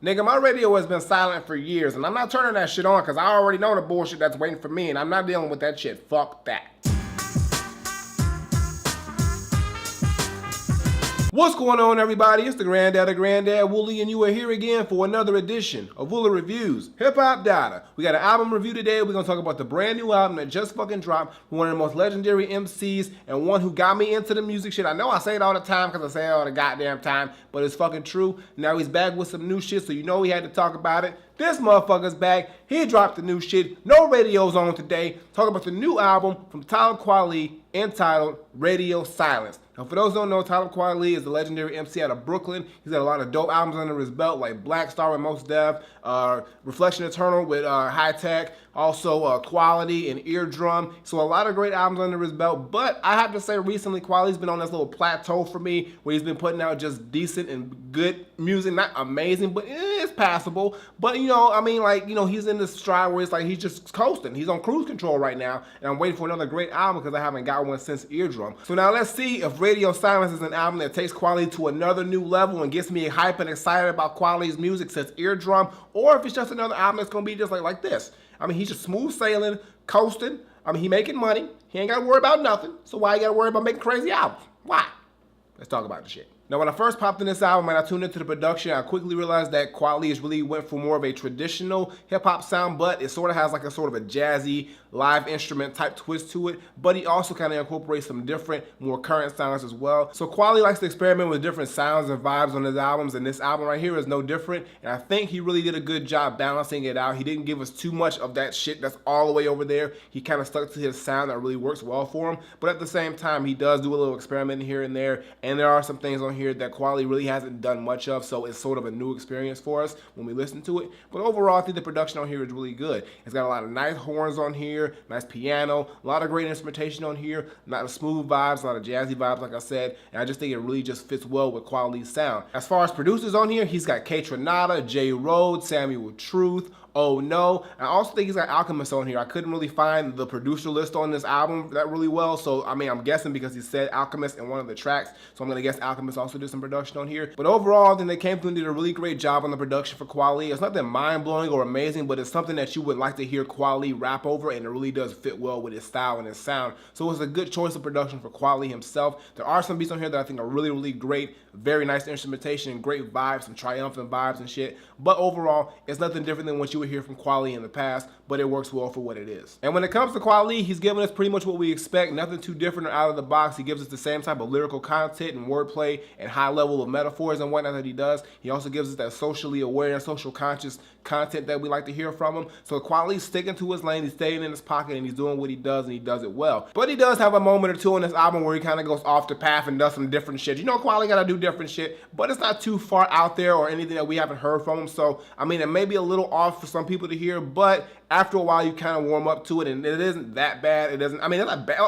Nigga, my radio has been silent for years, and I'm not turning that shit on because I already know the bullshit that's waiting for me, and I'm not dealing with that shit. Fuck that. What's going on, everybody? It's the Granddad Woolly, and you are here again for another edition of Woolly Reviews Hip Hop Data. We got an album review today. We're gonna talk about the brand new album that just fucking dropped from one of the most legendary MCs and one who got me into the music shit. I know I say it all the time because I say it all the goddamn time, but it's fucking true. Now he's back with some new shit, so you know we had to talk about it. This motherfucker's back. He dropped the new shit. No radio's on today. Talk about the new album from Talib Kweli entitled Radio Silence. Now, for those who don't know, Talib Kweli is the legendary MC out of Brooklyn. He's got a lot of dope albums under his belt, like Black Star with Mos Def, Reflection Eternal with High Tech, also Quality and Eardrum. So a lot of great albums under his belt. But I have to say, recently, Kweli's been on this little plateau for me, where he's been putting out just decent and good music. Not amazing, but it's passable. But, you know, I mean, like, you know, he's in this stride where it's like he's just coasting. He's on cruise control right now. And I'm waiting for another great album because I haven't got one since Eardrum. So now let's see if Radio Silence is an album that takes Kweli to another new level and gets me hype and excited about Kweli's music since Eardrum, or if it's just another album that's gonna be just like this. I mean, he's just smooth sailing, coasting. I mean, he making money. He ain't gotta worry about nothing. So why you gotta worry about making crazy albums? Why? Let's talk about the shit. Now, when I first popped in this album and I tuned into the production, I quickly realized that Kweli is really went for more of a traditional hip-hop sound, but it sort of has like a sort of a jazzy, live instrument type twist to it, but he also kind of incorporates some different, more current sounds as well. So Kweli likes to experiment with different sounds and vibes on his albums, and this album right here is no different, and I think he really did a good job balancing it out. He didn't give us too much of that shit that's all the way over there. He kind of stuck to his sound that really works well for him, but at the same time, he does do a little experimenting here and there, and there are some things on here that Kweli really hasn't done much of, so it's sort of a new experience for us when we listen to it. But overall, I think the production on here is really good. It's got a lot of nice horns on here, nice piano, a lot of great instrumentation on here, a lot of smooth vibes, a lot of jazzy vibes, like I said, and I just think it really just fits well with Kweli's sound. As far as producers on here, he's got K Tronada, J Rhodes, Samuel Truth, Oh No. I also think he's got Alchemist on here. I couldn't really find the producer list on this album that really well, so I mean, I'm guessing because he said Alchemist in one of the tracks, so I'm gonna guess Alchemist also did some production on here. But overall, I think they came through and did a really great job on the production for Kweli. It's nothing mind-blowing or amazing, but it's something that you would like to hear Kweli rap over, and it really does fit well with his style and his sound. So it's a good choice of production for Kweli himself. There are some beats on here that I think are really, really great. Very nice instrumentation, great vibes, some triumphant vibes and shit. But overall, it's nothing different than what you would hear from Kweli in the past, but it works well for what it is. And when it comes to Kweli, he's giving us pretty much what we expect. Nothing too different or out of the box. He gives us the same type of lyrical content and wordplay and high level of metaphors and whatnot that he does. He also gives us that socially aware and social conscious content that we like to hear from him. So Kweli's sticking to his lane, he's staying in his pocket, and he's doing what he does, and he does it well. But he does have a moment or two in this album where he kind of goes off the path and does some different shit. You know, Kweli gotta do different shit, but it's not too far out there or anything that we haven't heard from him. So, I mean, it may be a little off for some people to hear, but after a while you kind of warm up to it, and it isn't that bad. It doesn't, I mean, it's not bad.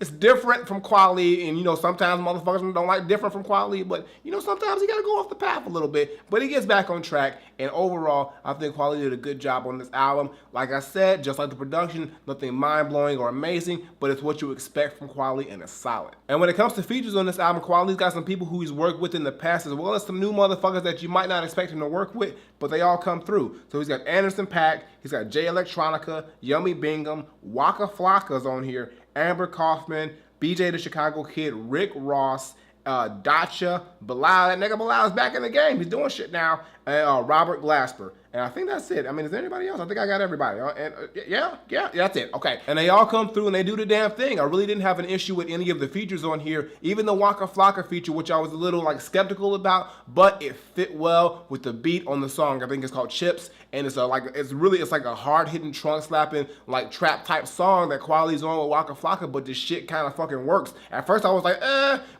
It's different from Kweli, and you know, sometimes motherfuckers don't like different from Kweli, but you know, sometimes you gotta go off the path a little bit, but he gets back on track, and overall, I think Kweli did a good job on this album. Like I said, just like the production, nothing mind-blowing or amazing, but it's what you expect from Kweli, and it's solid. And when it comes to features on this album, Kweli's got some people who he's worked with in the past, as well as some new motherfuckers that you might not expect him to work with, but they all come through. So he's got Anderson .Paak, he's got Jay Electronica, Yummy Bingham, Waka Flocka's on here, Amber Kaufman, BJ the Chicago Kid, Rick Ross, Dacha, Bilal. That nigga Bilal is back in the game. He's doing shit now. And Robert Glasper. And I think that's it. I mean, is there anybody else? I think I got everybody. Yeah, that's it. Okay. And they all come through and they do the damn thing. I really didn't have an issue with any of the features on here. Even the Waka Flocka feature, which I was a little like skeptical about, but it fit well with the beat on the song. I think it's called Chips. And it's like a hard-hitting, trunk-slapping, like trap type song that Kweli's on with Waka Flocka, but this shit kind of fucking works. At first I was like,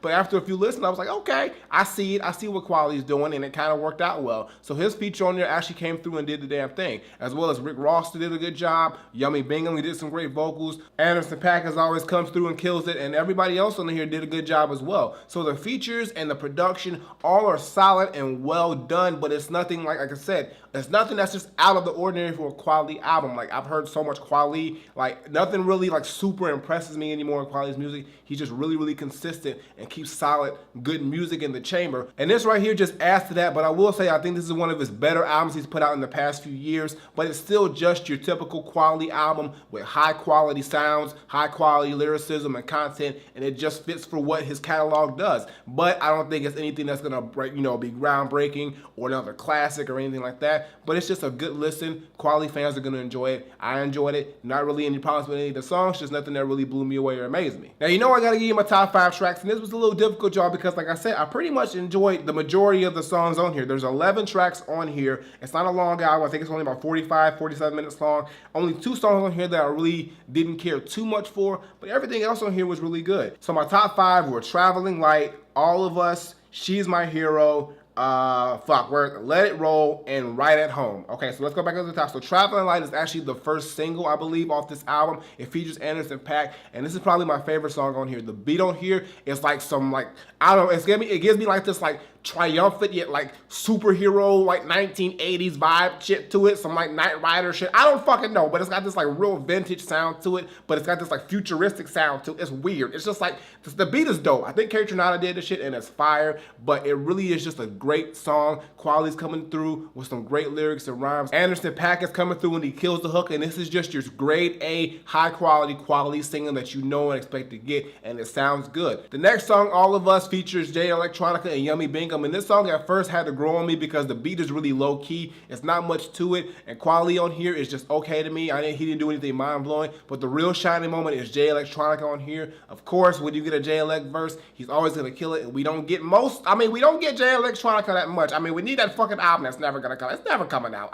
but after a few listens, I was like, okay, I see it. I see what Kweli's doing, and it kind of worked out well. So his feature on there actually came through and did the damn thing, as well as Rick Ross did a good job. Yummy Bingham, he did some great vocals. Anderson .Paak as always comes through and kills it, and everybody else on here did a good job as well. So the features and the production all are solid and well done, but it's nothing like I said, it's nothing that's just out of the ordinary for a Kweli album. Like, I've heard so much Kweli, like nothing really like super impresses me anymore in Kweli's music. He's just really, really consistent and keeps solid solid, good music in the chamber. And this right here just adds to that, but I will say I think this is one of his better albums he's put out in the past few years, but it's still just your typical quality album with high quality sounds, high quality lyricism and content, and it just fits for what his catalog does. But I don't think it's anything that's gonna be groundbreaking or another classic or anything like that, but it's just a good listen. Quality fans are gonna enjoy it. I enjoyed it. Not really any problems with any of the songs, just nothing that really blew me away or amazed me. Now, you know I gotta give you my top 5 tracks, and this was a little difficult, y'all, because like I said, I pretty much enjoyed the majority of the songs on here. There's 11 tracks on here. It's not a long album. I think it's only about 45, 47 minutes long. Only 2 songs on here that I really didn't care too much for, but everything else on here was really good. So my top 5 were Traveling Light, All of Us, She's My Hero, Let It Roll, and Right at Home. Okay, so let's go back to the top. So Traveling Light is actually the first single, I believe, off this album. It features Anderson .Paak, and this is probably my favorite song on here. The beat on here is like some, like, I don't know, it gives me like this, like, triumphant yet like superhero, like 1980s vibe shit to it, some like Knight Rider shit. I don't fucking know, but it's got this like real vintage sound to it, but it's got this like futuristic sound to it. It's weird. It's just like, the beat is dope. I think Carrie Tronada did this shit and it's fire, but it really is just a great song. Quality's coming through with some great lyrics and rhymes. Anderson .Paak is coming through and he kills the hook, and this is just your grade A, high quality singing that you know and expect to get, and it sounds good. The next song, All of Us, features Jay Electronica and Yummy Bingham, and this song at first had to grow on me because the beat is really low key. It's not much to it, and quality on here is just okay to me. He didn't do anything mind blowing, but the real shining moment is Jay Electronica on here. Of course, when you get a Jay Elect verse, he's always gonna kill it, and we don't get we don't get Jay Electronica that much. We need that fucking album that's never gonna come. It's never coming out.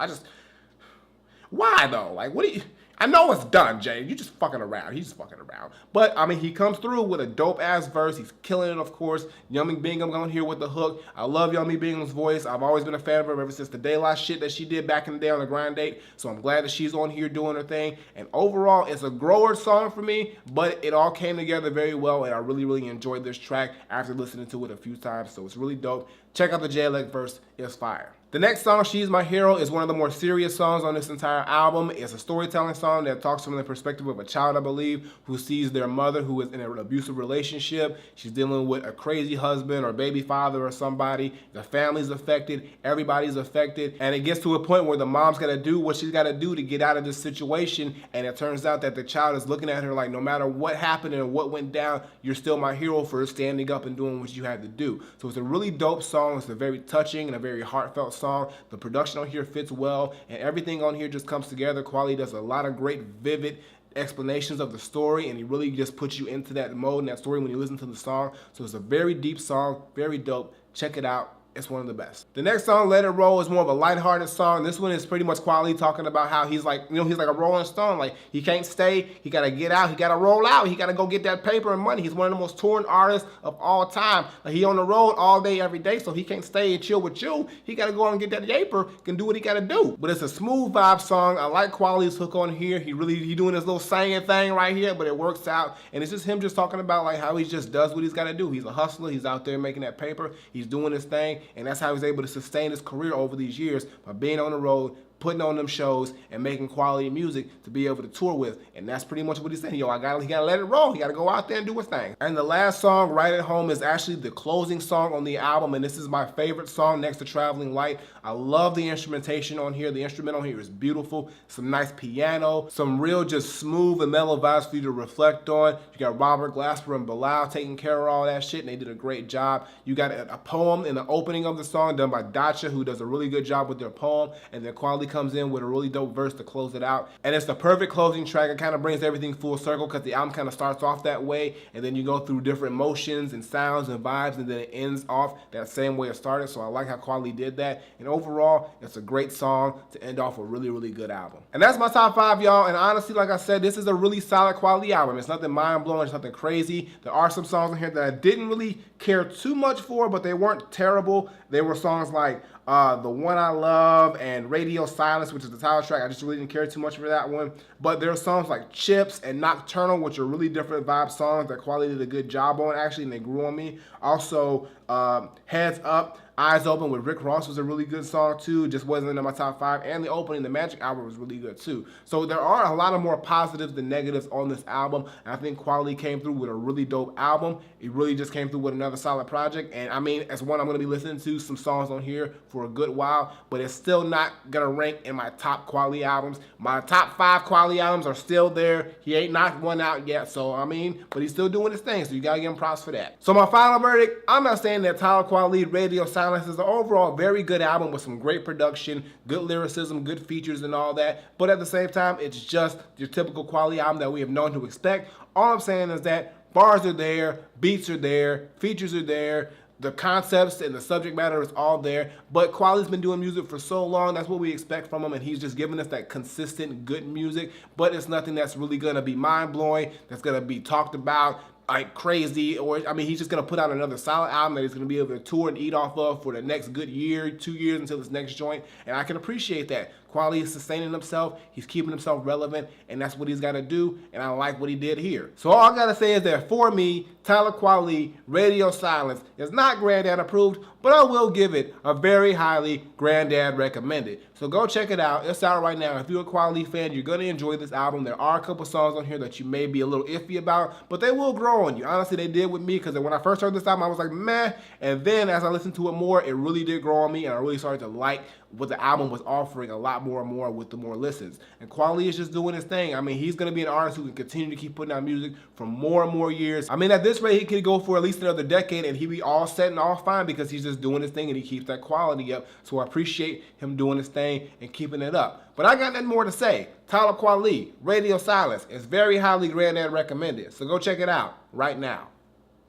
Why though? Like, what do you? I know it's done, Jay. You just fucking around. He's just fucking around. But, he comes through with a dope-ass verse. He's killing it, of course. Yummy Bingham on here with the hook. I love Yummy Bingham's voice. I've always been a fan of her ever since the Daylight shit that she did back in the day on the GranddadEnt. So I'm glad that she's on here doing her thing. And overall, it's a grower song for me, but it all came together very well, and I really, really enjoyed this track after listening to it a few times. So it's really dope. Check out the Jay Elect verse. It's fire. The next song, She's My Hero, is one of the more serious songs on this entire album. It's a storytelling song that talks from the perspective of a child, I believe, who sees their mother who is in an abusive relationship. She's dealing with a crazy husband or baby father or somebody. The family's affected. Everybody's affected. And it gets to a point where the mom's got to do what she's got to do to get out of this situation. And it turns out that the child is looking at her like, no matter what happened and what went down, you're still my hero for standing up and doing what you had to do. So it's a really dope song. It's a very touching and a very heartfelt song. The production on here fits well, and everything on here just comes together. Quality does a lot of great, vivid explanations of the story, and he really just puts you into that mode and that story when you listen to the song. So it's a very deep song, very dope. Check it out. It's one of the best. The next song, Let It Roll, is more of a lighthearted song. This one is pretty much Quality talking about how he's like, he's like a rolling stone. Like, he can't stay. He got to get out. He got to roll out. He got to go get that paper and money. He's one of the most touring artists of all time. Like, he on the road all day, every day, so he can't stay and chill with you. He got to go out and get that paper, can do what he got to do. But it's a smooth vibe song. I like Quality's hook on here. He doing this little singing thing right here, but it works out. And it's just him just talking about like how he just does what he's got to do. He's a hustler. He's out there making that paper. He's doing his thing, and that's how he's able to sustain his career over these years, by being on the road, putting on them shows, and making quality music to be able to tour with. And that's pretty much what he's saying. He gotta let it roll. He gotta go out there and do his thing. And the last song, Right at Home, is actually the closing song on the album, and this is my favorite song next to Traveling Light. I love the instrumentation on here. The instrumental on here is beautiful. Some nice piano, some real just smooth and mellow vibes for you to reflect on. You got Robert Glasper and Bilal taking care of all that shit, and they did a great job. You got a poem in the opening of the song done by Dacha, who does a really good job with their poem, and their Quality comes in with a really dope verse to close it out. And it's the perfect closing track. It kind of brings everything full circle because the album kind of starts off that way, and then you go through different motions and sounds and vibes, and then it ends off that same way it started. So I like how Quality did that. And overall, it's a great song to end off a really, really good album. And that's my top 5, y'all. And honestly, like I said, this is a really solid Quality album. It's nothing mind-blowing. It's nothing crazy. There are some songs in here that I didn't really care too much for, but they weren't terrible. They were songs like The One I Love and Radio Silence, which is the title track. I just really didn't care too much for that one. But there are songs like Chips and Nocturnal, which are really different vibe songs that Quality did a good job on, actually, and they grew on me. Also, Heads Up, Eyes Open with Rick Ross was a really good song too. Just wasn't in my top 5. And the opening, the Magic album, was really good too. So there are a lot of more positives than negatives on this album. And I think Kweli came through with a really dope album. It really just came through with another solid project. And I mean, as one I'm going to be listening to some songs on here for a good while, but it's still not going to rank in my top Kweli albums. My top 5 Kweli albums are still there. He ain't knocked one out yet. So I mean, but he's still doing his thing. So you got to give him props for that. So my final verdict, I'm not saying that Talib Kweli Radio Silence is an overall very good album with some great production, good lyricism, good features and all that, but at the same time, it's just your typical Kweli album that we have known to expect. All I'm saying is that bars are there, beats are there, features are there, the concepts and the subject matter is all there, but Kweli's been doing music for so long, that's what we expect from him, and he's just giving us that consistent, good music, but it's nothing that's really gonna be mind-blowing, that's gonna be talked about like crazy, or I mean, he's just gonna put out another solid album that he's gonna be able to tour and eat off of for the next good year, 2 years until his next joint, and I can appreciate that. Kweli is sustaining himself, he's keeping himself relevant, and that's what he's gotta do, and I like what he did here. So all I gotta say is that for me, Talib Kweli Radio Silence is not Granddad approved, but I will give it a very highly Granddad recommended. So go check it out. It's out right now. If you're a Kweli fan, you're gonna enjoy this album. There are a couple songs on here that you may be a little iffy about, but they will grow on you. Honestly, they did with me, because when I first heard this album, I was like, meh, and then as I listened to it more, it really did grow on me, and I really started to like what the album was offering a lot more and more with the more listens. And Kweli is just doing his thing. I mean, he's gonna be an artist who can continue to keep putting out music for more and more years. I mean, at this rate, he could go for at least another decade and he'd be all set and all fine, because he's just doing his thing and he keeps that quality up. So I appreciate him doing his thing and keeping it up. But I got nothing more to say. Talib Kweli, Radio Silence, is very highly Granddad recommended. So go check it out right now.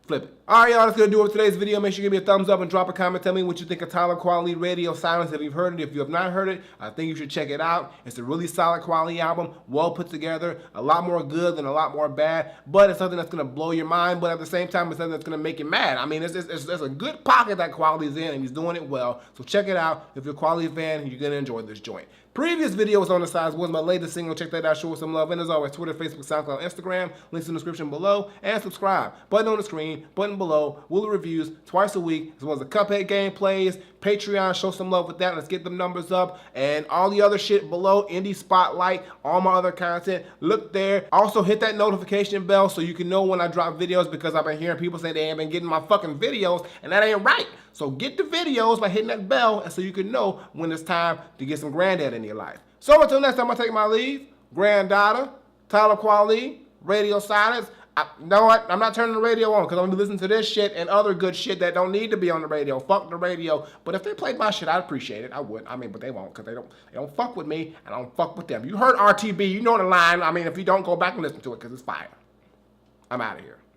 Flip it. Alright, y'all, that's going to do it for today's video. Make sure you give me a thumbs up and drop a comment. Tell me what you think of Talib Kweli Radio Silence. If you've heard it, if you have not heard it, I think you should check it out. It's a really solid Kweli album, well put together, a lot more good than a lot more bad, but it's something that's going to blow your mind, but at the same time, it's something that's going to make you mad. I mean, there's a good pocket that Kweli's in, and he's doing it well. So check it out. If you're a Kweli fan, you're going to enjoy this joint. Previous videos on the sides was my latest single. Check that out, show us some love. And as always, Twitter, Facebook, SoundCloud, Instagram. Links in the description below. And subscribe. Button on the screen, button below. Woolly Reviews twice a week, as well as the Cuphead gameplays. Patreon, show some love with that. Let's get them numbers up. And all the other shit below. Indie Spotlight, all my other content. Look there. Also, hit that notification bell so you can know when I drop videos, because I've been hearing people say they ain't been getting my fucking videos, and that ain't right. So get the videos by hitting that bell, and so you can know when it's time to get some Granddad in your life. So until next time, I take my leave. Granddaughter, Talib Kweli, Radio Silence. You know what? I'm not turning the radio on, because I'm going to be listening to this shit and other good shit that don't need to be on the radio. Fuck the radio. But if they played my shit, I'd appreciate it. I would. I mean, but they won't, because they don't fuck with me, and I don't fuck with them. You heard RTB. You know the line. I mean, if you don't, go back and listen to it, because it's fire. I'm out of here.